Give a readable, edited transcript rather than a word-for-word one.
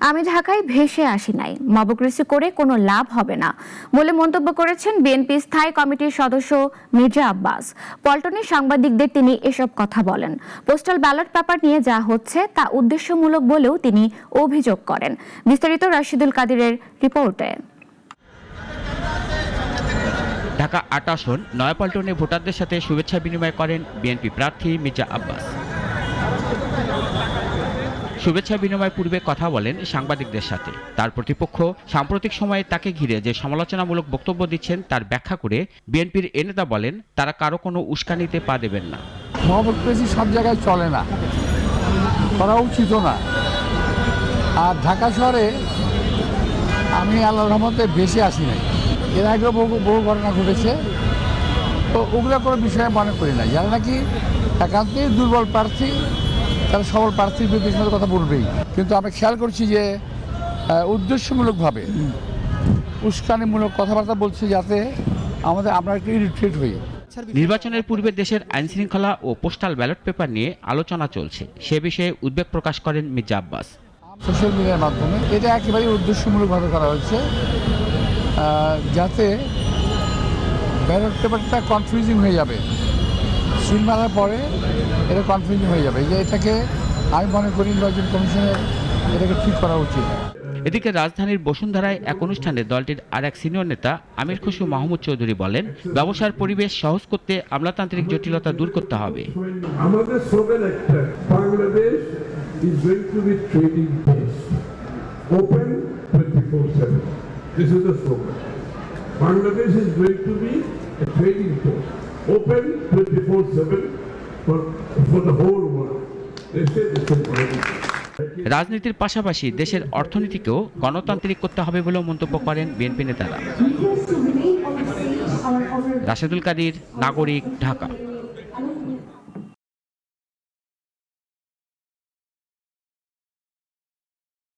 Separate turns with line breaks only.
আমি ঢাকায় ভেসে আসি নাই, মবক্রেসি করে কোনো লাভ হবে না বলে মন্তব্য করেছেন বিএনপি স্থায়ী কমিটির সদস্য মির্জা আব্বাস। পল্টনে সাংবাদিকদের তিনি এসব কথা বলেন। পোস্টাল ব্যালট পেপার নিয়ে যা হচ্ছে তা উদ্দেশ্যমূলক বলেও তিনি অভিযোগ করেন। বিস্তারিত রাশিদুল কাদিরের রিপোর্টে।
ঢাকা ৮ আসন নয়াপল্টনে ভোটারদের সাথে শুভেচ্ছা বিনিময় করেন বিএনপি প্রার্থী মির্জা আব্বাস। শুভেচ্ছা বিনিময় পূর্বে কথা বলেন সাংবাদিকদের সাথে। তার প্রতিপক্ষ সাম্প্রতিক সময়ে তাকে ঘিরে যে সমালোচনামূলক বক্তব্য দিচ্ছেন তার ব্যাখ্যা করে বিএনপির এ নেতা বলেন, তারা কারো কোনো উস্কানিতে পা দেবেন না।
মবক্রেসি সব জায়গায় চলে না, করা উচিত না। আর ঢাকা শহরে আমি আল্লাহর রহমতে বেশি আসি নাই, এর আগেও বহু ঘটনা ঘটেছে, তো ওগুলো কোনো বিষয়ে মনে করি না। যারা নাকি একান্তই দুর্বল প্রার্থী তারা সবল প্রার্থীর বিরুদ্ধে কথা বলবেই, কিন্তু আমি খেয়াল করছি যে উদ্দেশ্যমূলকভাবে উস্কানিমূলক কথাবার্তা বলছে যাতে আমরা একটু ইরিটেট হই।
নির্বাচনের পূর্বে দেশের আইনশৃঙ্খলা ও পোস্টাল ব্যালট পেপার নিয়ে আলোচনা চলছে, সে বিষয়ে উদ্বেগ প্রকাশ করেন মির্জা আব্বাস।
সোশ্যাল মিডিয়ার মাধ্যমে এটা একেবারেই উদ্দেশ্যমূলকভাবে করা হয়েছে যাতে ব্যালট পেপারটা কনফিউজিং হয়ে যাবে, সিল মারার পরে এটা কনফিউজিং হয়ে যাবে। এটাকে আমি মনে করি নির্বাচন কমিশনের এটাকে ঠিক করা উচিত।
এদিকে রাজধানীর বসুন্ধরায় এক অনুষ্ঠানে দলটির আরেক সিনিয়র নেতা আমির খুশু মাহমুদ চৌধুরী বলেন, ব্যবসার পরিবেশ সহজ করতে আমলাতান্ত্রিক জটিলতা দূর করতে হবে।
আমাদের স্লোগান একটা, Bangladesh is going to be trading post, open 24/7. This is the slogan. Bangladesh is going to be a trading post, open 24/7 for the whole world. They say the same already.
রাজনীতির পাশাপাশি দেশের অর্থনীতিকেও গণতান্ত্রিক করতে হবে বলেও মন্তব্য করেন বিএনপি নেতারা। রাশেদুল কাদির, নাগরিক, ঢাকা।